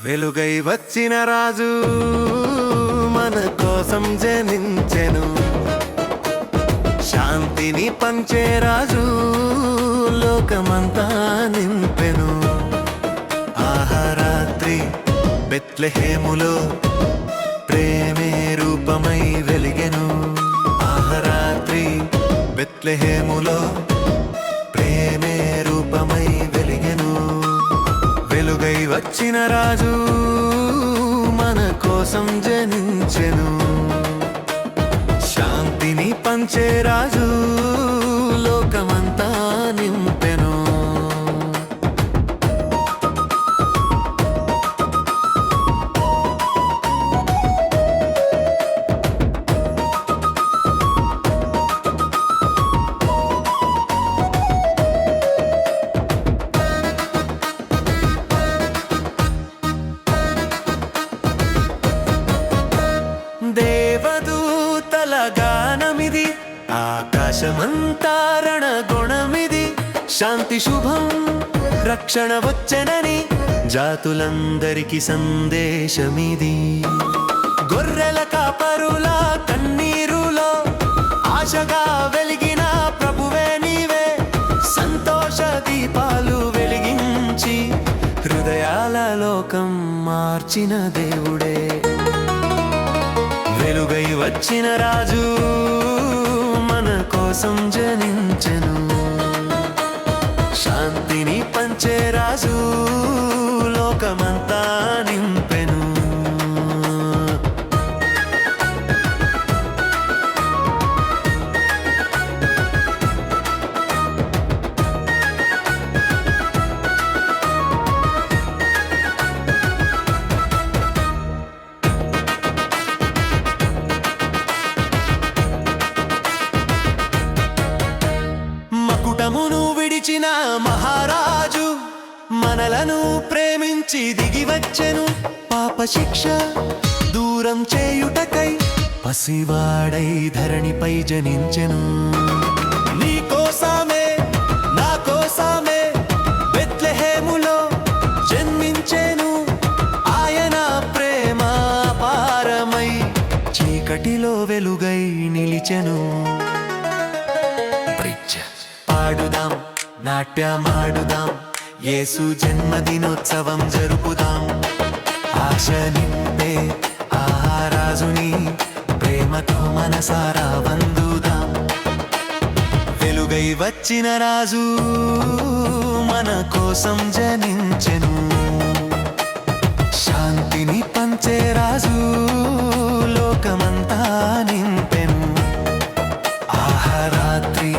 వెలుగై వచ్చిన రాజు మన కోసం జనించెను. శాంతిని పంచే రాజు లోకమంతా నింపెను. ఆహారాత్రి బెత్లెహేములో ప్రేమే రూపమై వెలిగెను. ఆహారాత్రి బెత్లెహేములో ప్రేమే రూపమై వెలిగెను. వెలుగై వచ్చిన రాజు మన కోసం జనించెను. శాంతిని పంచే రాజు లోకమంతా నింపెను. దేవదూతల గానమిది, ఆకాశమంతా రణగుణమిది. శాంతి శుభం రక్షణ వచ్చెనని జాతులందరికి సందేశమిది. గొర్రెల కాపరుల కన్నీరులో ఆశగా వెలిగిన ప్రభువే నీవే. సంతోష దీపాలు వెలిగించి హృదయాల లోకం మార్చిన దేవుడే. వెలుగై వచ్చిన రాజు మన కోసం జనించెను. శాంతిని పంచే రాజు లోకమంతా నింపెను. మకుటమును విడిచిన మహారాజు మనలను ప్రేమించి దిగి వచ్చెను. పాప శిక్ష దూరం చేయుటకై పసివాడై ధరణిపై జనించెను. నీ కోసమే నా కోసమే బెత్లెహేములో జన్మించెను. ఆయన ప్రేమ పారమై చీకటిలో వెలుగై నిలిచెను. పాడుదాం, నాట్యమాడుదాం, యేసు జన్మదినోత్సవం జరుపుదాం. ఆశ నింపే ఆ రాజుని ప్రేమతో మనసారా వందుదాం. వెలుగై వచ్చిన రాజు మన కోసం జనించెను. శాంతిని పంచే రాజు లోకమంతా నింపెను. ఆహారాత్రి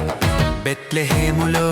బెత్లెహేములో